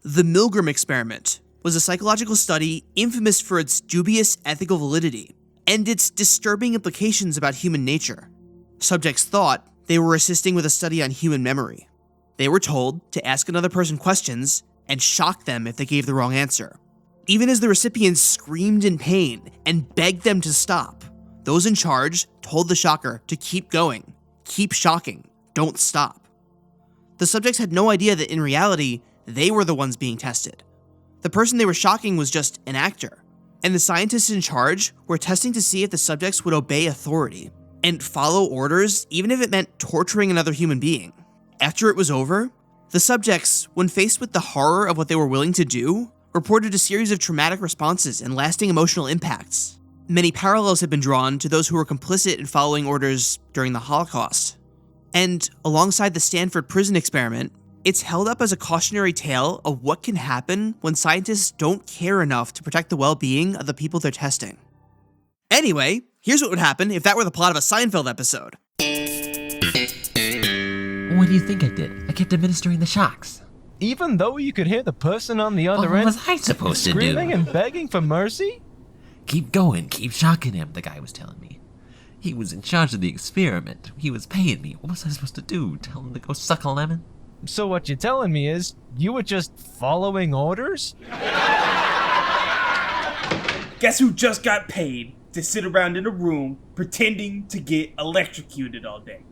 The Milgram experiment was a psychological study infamous for its dubious ethical validity and its disturbing implications about human nature. Subjects thought they were assisting with a study on human memory. They were told to ask another person questions and shock them if they gave the wrong answer. Even as the recipients screamed in pain and begged them to stop, those in charge told the shocker to keep going, keep shocking, don't stop. The subjects had no idea that in reality, they were the ones being tested. The person they were shocking was just an actor, and the scientists in charge were testing to see if the subjects would obey authority and follow orders even if it meant torturing another human being. After it was over, the subjects, when faced with the horror of what they were willing to do, reported a series of traumatic responses and lasting emotional impacts. Many parallels have been drawn to those who were complicit in following orders during the Holocaust. And alongside the Stanford prison experiment, it's held up as a cautionary tale of what can happen when scientists don't care enough to protect the well-being of the people they're testing. Anyway, here's what would happen if that were the plot of a Seinfeld episode. What do you think I did? I kept administering the shocks. Even though you could hear the person on the other end what was I supposed to do? screaming and begging for mercy? Keep going, keep shocking him, the guy was telling me. He was in charge of the experiment. He was paying me. What was I supposed to do? Tell him to go suck a lemon? So what you're telling me is, you were just following orders? Guess who just got paid to sit around in a room pretending to get electrocuted all day?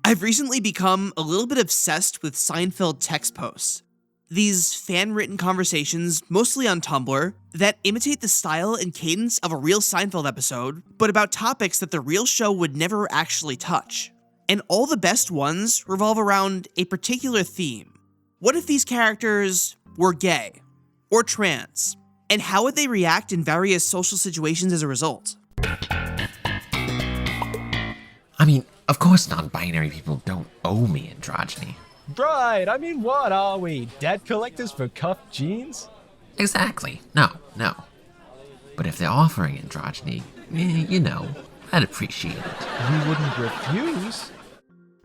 I've recently become a little bit obsessed with Seinfeld text posts. These fan-written conversations, mostly on Tumblr, that imitate the style and cadence of a real Seinfeld episode, but about topics that the real show would never actually touch. And all the best ones revolve around a particular theme. What if these characters were gay? Or trans? And how would they react in various social situations as a result? I mean, of course non-binary people don't owe me androgyny. Right, I mean, what are we, debt collectors for cuffed jeans? Exactly. No. But if they're offering androgyny, you know, I'd appreciate it. You wouldn't refuse?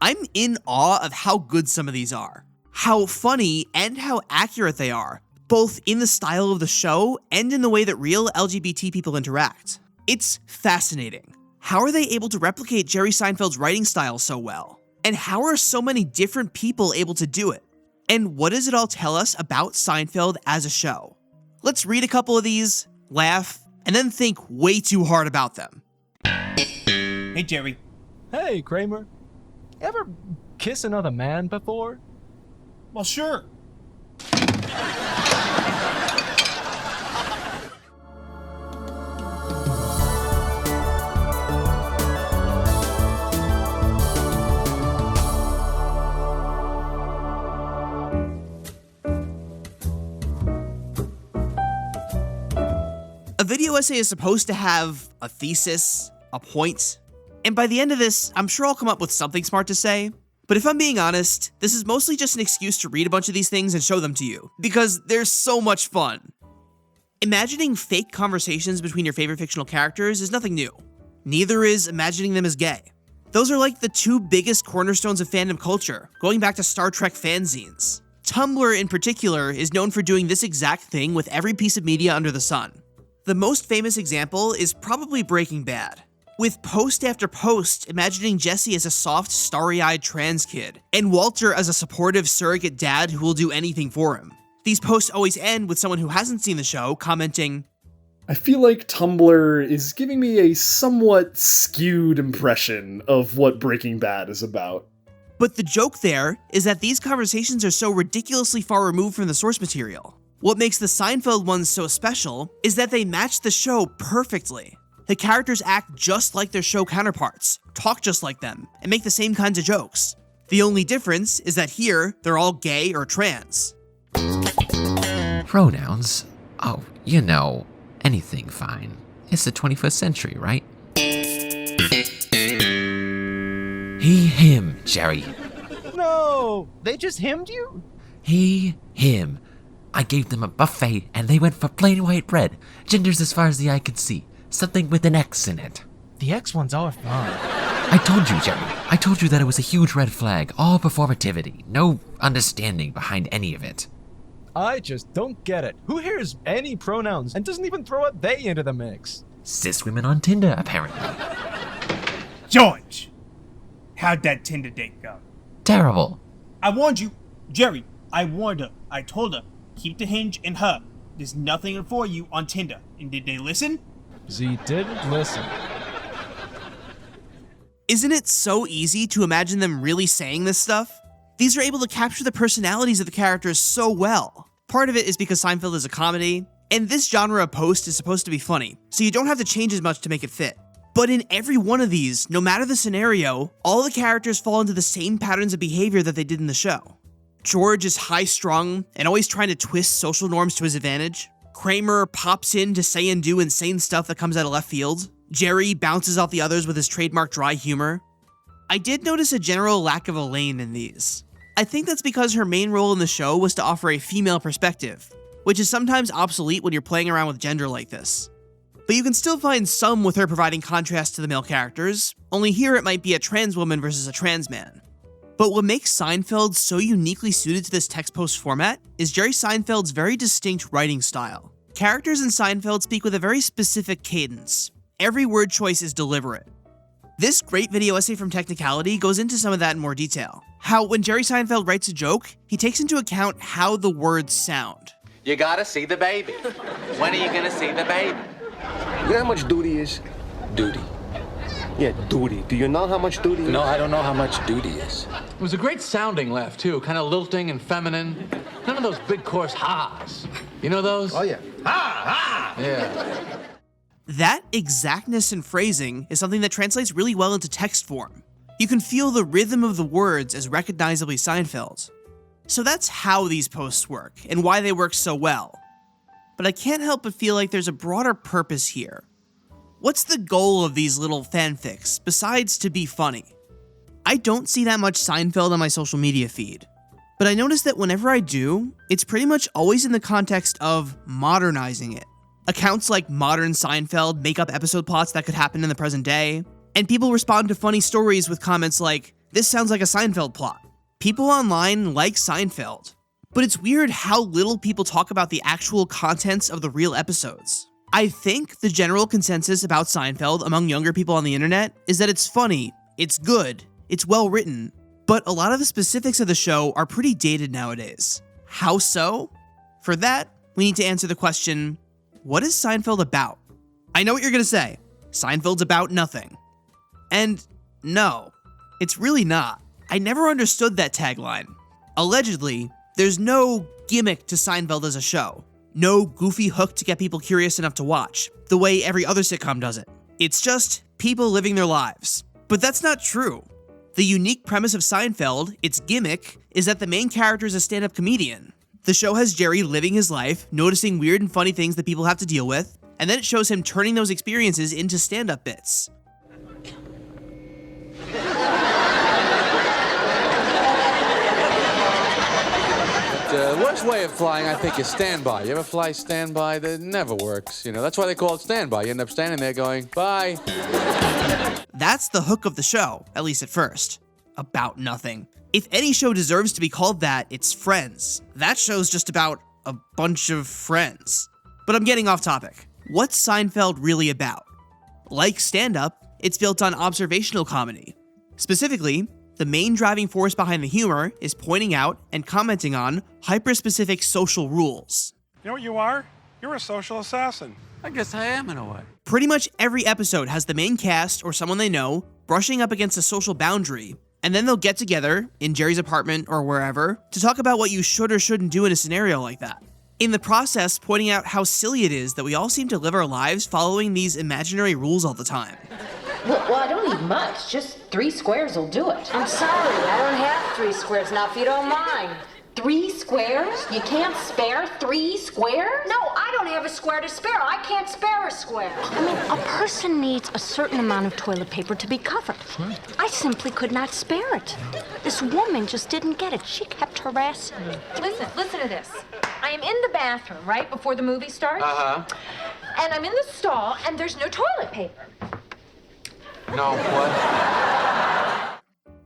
I'm in awe of how good some of these are. How funny and how accurate they are, both in the style of the show and in the way that real LGBT people interact. It's fascinating. How are they able to replicate Jerry Seinfeld's writing style so well? And how are so many different people able to do it? And what does it all tell us about Seinfeld as a show? Let's read a couple of these, laugh, and then think way too hard about them. Hey, Jerry. Hey, Kramer. Ever kiss another man before? Well, sure. A video essay is supposed to have a thesis, a point, and by the end of this, I'm sure I'll come up with something smart to say. But if I'm being honest, this is mostly just an excuse to read a bunch of these things and show them to you, because they're so much fun. Imagining fake conversations between your favorite fictional characters is nothing new. Neither is imagining them as gay. Those are like the two biggest cornerstones of fandom culture, going back to Star Trek fanzines. Tumblr in particular is known for doing this exact thing with every piece of media under the sun. The most famous example is probably Breaking Bad, with post after post imagining Jesse as a soft, starry-eyed trans kid, and Walter as a supportive surrogate dad who will do anything for him. These posts always end with someone who hasn't seen the show commenting, I feel like Tumblr is giving me a somewhat skewed impression of what Breaking Bad is about. But the joke there is that these conversations are so ridiculously far removed from the source material. What makes the Seinfeld ones so special is that they match the show perfectly. The characters act just like their show counterparts, talk just like them, and make the same kinds of jokes. The only difference is that here, they're all gay or trans. Pronouns? Oh, you know, anything fine. It's the 21st century, right? He, him, Jerry. No, they just himmed you? He, him. I gave them a buffet and they went for plain white bread. Genders as far as the eye could see. Something with an X in it. The X ones are fun. I told you, Jerry. I told you that it was a huge red flag. All performativity. No understanding behind any of it. I just don't get it. Who hears any pronouns and doesn't even throw a they into the mix? Cis women on Tinder, apparently. George, how'd that Tinder date go? Terrible. I warned you, Jerry. I warned her. I told her, keep the hinge in her. There's nothing for you on Tinder. And did they listen? Z didn't listen. Isn't it so easy to imagine them really saying this stuff? These are able to capture the personalities of the characters so well. Part of it is because Seinfeld is a comedy, and this genre of post is supposed to be funny, so you don't have to change as much to make it fit. But in every one of these, no matter the scenario, all the characters fall into the same patterns of behavior that they did in the show. George is high-strung and always trying to twist social norms to his advantage. Kramer pops in to say and do insane stuff that comes out of left field. Jerry bounces off the others with his trademark dry humor. I did notice a general lack of Elaine in these. I think that's because her main role in the show was to offer a female perspective, which is sometimes obsolete when you're playing around with gender like this. But you can still find some with her providing contrast to the male characters, only here it might be a trans woman versus a trans man. But what makes Seinfeld so uniquely suited to this text post format is Jerry Seinfeld's very distinct writing style. Characters in Seinfeld speak with a very specific cadence. Every word choice is deliberate. This great video essay from Technicality goes into some of that in more detail. How when Jerry Seinfeld writes a joke, he takes into account how the words sound. You gotta see the baby. When are you gonna see the baby? You know how much duty is? Duty. Yeah, duty. Do you know how much duty is? No, I don't know how much duty is. It was a great sounding laugh, too. Kind of lilting and feminine. None of those big, coarse ha's. You know those? Oh, yeah. Ha! Ha! Yeah. That exactness in phrasing is something that translates really well into text form. You can feel the rhythm of the words as recognizably Seinfeld. So that's how these posts work, and why they work so well. But I can't help but feel like there's a broader purpose here. What's the goal of these little fanfics, besides to be funny? I don't see that much Seinfeld on my social media feed, but I notice that whenever I do, it's pretty much always in the context of modernizing it. Accounts like Modern Seinfeld make up episode plots that could happen in the present day, and people respond to funny stories with comments like, "This sounds like a Seinfeld plot." People online like Seinfeld, but it's weird how little people talk about the actual contents of the real episodes. I think the general consensus about Seinfeld among younger people on the internet is that it's funny, it's good, it's well written, but a lot of the specifics of the show are pretty dated nowadays. How so? For that, we need to answer the question, what is Seinfeld about? I know what you're gonna say. Seinfeld's about nothing. And no, it's really not. I never understood that tagline. Allegedly, there's no gimmick to Seinfeld as a show. No goofy hook to get people curious enough to watch, the way every other sitcom does it. It's just people living their lives. But that's not true. The unique premise of Seinfeld, its gimmick, is that the main character is a stand-up comedian. The show has Jerry living his life, noticing weird and funny things that people have to deal with, and then it shows him turning those experiences into stand-up bits. The worst way of flying, I think, is standby. You ever fly standby? That never works. You know, that's why they call it standby. You end up standing there going, bye. That's the hook of the show, at least at first. About nothing. If any show deserves to be called that, it's Friends. That show's just about a bunch of friends. But I'm getting off topic. What's Seinfeld really about? Like stand-up, it's built on observational comedy. Specifically, the main driving force behind the humor is pointing out and commenting on hyper-specific social rules. You know what you are? You're a social assassin. I guess I am in a way. Pretty much every episode has the main cast or someone they know brushing up against a social boundary, and then they'll get together in Jerry's apartment or wherever to talk about what you should or shouldn't do in a scenario like that. In the process, pointing out how silly it is that we all seem to live our lives following these imaginary rules all the time. Well, I don't need much. Just 3 squares will do it. I'm sorry, I don't have 3 squares now, if you don't mind. 3 squares? You can't spare 3 squares? No, I don't have a square to spare. I can't spare a square. I mean, a person needs a certain amount of toilet paper to be covered. I simply could not spare it. This woman just didn't get it. She kept harassing me. Listen to this. I am in the bathroom, right, before the movie starts. Uh-huh. And I'm in the stall, and there's no toilet paper. No, what?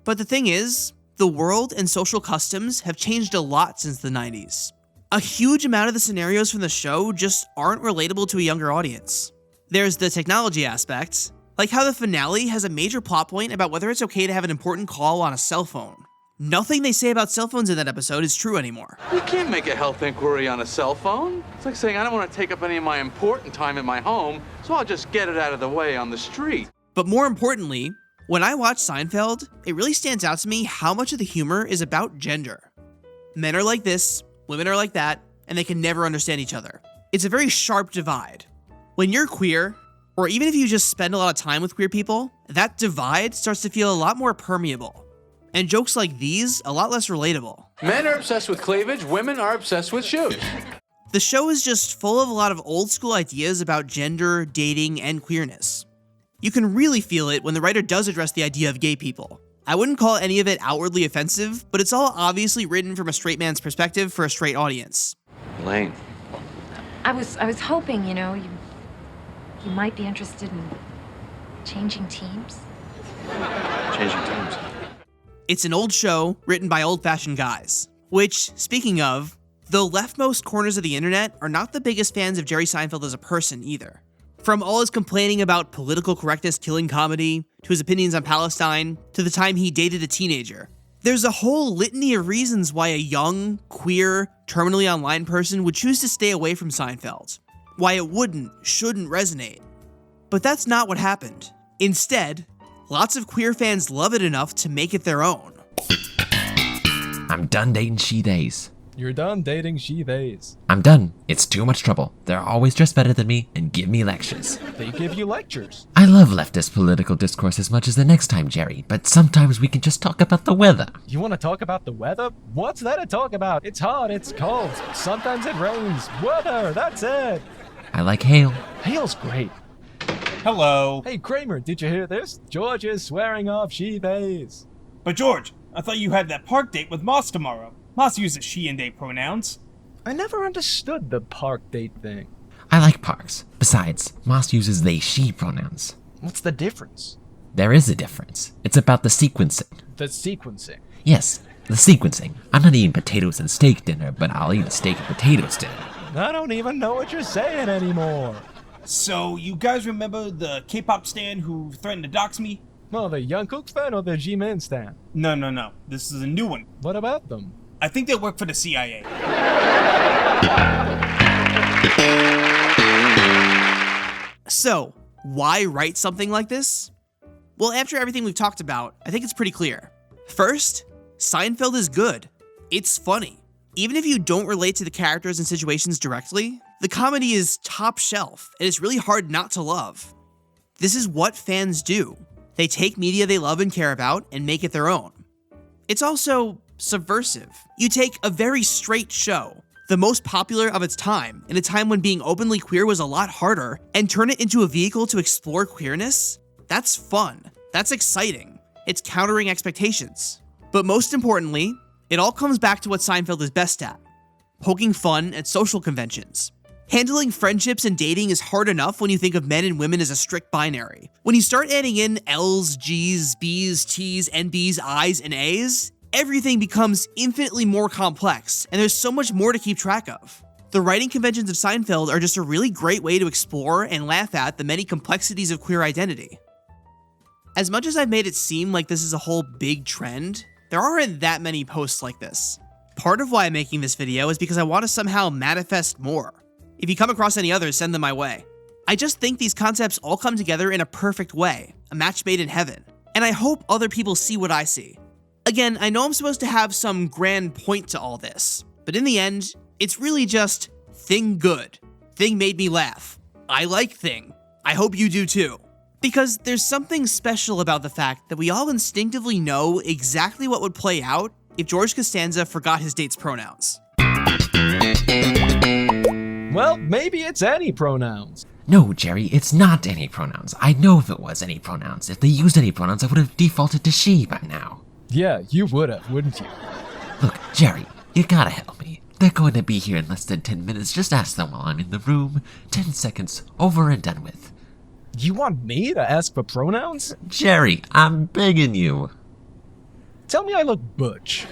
But the thing is, the world and social customs have changed a lot since the 90s. A huge amount of the scenarios from the show just aren't relatable to a younger audience. There's the technology aspect, like how the finale has a major plot point about whether it's okay to have an important call on a cell phone. Nothing they say about cell phones in that episode is true anymore. You can't make a health inquiry on a cell phone. It's like saying I don't want to take up any of my important time in my home, so I'll just get it out of the way on the street. But more importantly, when I watch Seinfeld, it really stands out to me how much of the humor is about gender. Men are like this, women are like that, and they can never understand each other. It's a very sharp divide. When you're queer, or even if you just spend a lot of time with queer people, that divide starts to feel a lot more permeable. And jokes like these, a lot less relatable. Men are obsessed with cleavage, women are obsessed with shoes. The show is just full of a lot of old school ideas about gender, dating, and queerness. You can really feel it when the writer does address the idea of gay people. I wouldn't call any of it outwardly offensive, but it's all obviously written from a straight man's perspective for a straight audience. Elaine. I was hoping, you you might be interested in changing teams. Changing teams. It's an old show written by old-fashioned guys, which, speaking of, the leftmost corners of the internet are not the biggest fans of Jerry Seinfeld as a person either. From all his complaining about political correctness killing comedy, to his opinions on Palestine, to the time he dated a teenager, there's a whole litany of reasons why a young, queer, terminally online person would choose to stay away from Seinfeld. Why it shouldn't resonate. But that's not what happened. Instead, lots of queer fans love it enough to make it their own. I'm done dating she-theys. You're done dating she-theys. I'm done. It's too much trouble. They're always dressed better than me and give me lectures. They give you lectures. I love leftist political discourse as much as the next time, Jerry, but sometimes we can just talk about the weather. You want to talk about the weather? What's that to talk about? It's hot, it's cold, sometimes it rains. Weather, that's it. I like hail. Hail's great. Hello. Hey, Kramer, did you hear this? George is swearing off she-theys. But George, I thought you had that park date with Moss tomorrow. Moss uses she and they pronouns. I never understood the park date thing. I like parks. Besides, Moss uses they/she pronouns. What's the difference? There is a difference. It's about the sequencing. The sequencing? Yes, the sequencing. I'm not eating potatoes and steak dinner, but I'll eat a steak and potatoes dinner. I don't even know what you're saying anymore. So, you guys remember the K-pop stan who threatened to dox me? No, the Jungkook fan or the G-Man stan? No. This is a new one. What about them? I think they work for the CIA. So, why write something like this? Well, after everything we've talked about, I think it's pretty clear. First, Seinfeld is good. It's funny. Even if you don't relate to the characters and situations directly, the comedy is top shelf, and it's really hard not to love. This is what fans do. They take media they love and care about and make it their own. It's also subversive. You take a very straight show, the most popular of its time, in a time when being openly queer was a lot harder, and turn it into a vehicle to explore queerness? That's fun. That's exciting. It's countering expectations. But most importantly, it all comes back to what Seinfeld is best at: poking fun at social conventions. Handling friendships and dating is hard enough when you think of men and women as a strict binary. When you start adding in L's, G's, B's, T's, NB's, I's, and A's, everything becomes infinitely more complex, and there's so much more to keep track of. The writing conventions of Seinfeld are just a really great way to explore and laugh at the many complexities of queer identity. As much as I've made it seem like this is a whole big trend, there aren't that many posts like this. Part of why I'm making this video is because I want to somehow manifest more. If you come across any others, send them my way. I just think these concepts all come together in a perfect way, a match made in heaven, and I hope other people see what I see. Again, I know I'm supposed to have some grand point to all this, but in the end, it's really just Thing good. Thing made me laugh. I like Thing. I hope you do too. Because there's something special about the fact that we all instinctively know exactly what would play out if George Costanza forgot his date's pronouns. Well, maybe it's any pronouns. No, Jerry, it's not any pronouns. I know if it was any pronouns. If they used any pronouns, I would have defaulted to she by now. Yeah, you would have, wouldn't you? Look, Jerry, you gotta help me. They're going to be here in less than 10 minutes. Just ask them while I'm in the room. 10 seconds, over and done with. You want me to ask for pronouns? Jerry, I'm begging you. Tell me I look butch.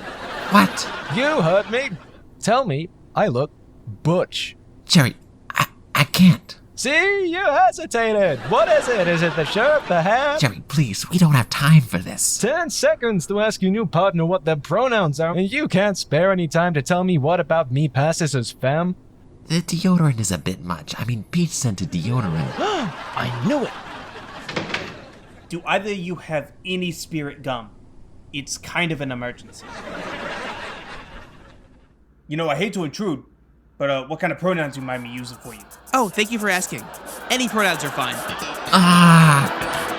What? You heard me. Tell me I look butch. Jerry, I can't. See, you hesitated. What is it? Is it the shirt, the hat? Jerry, please, we don't have time for this. 10 seconds to ask your new partner what their pronouns are, and you can't spare any time to tell me what about me passes as femme? The deodorant is a bit much. I mean, peach scented deodorant. I knew it. Do either of you have any spirit gum? It's kind of an emergency. You know, I hate to intrude, but what kind of pronouns do you mind me using for you? Oh, thank you for asking. Any pronouns are fine. Ah!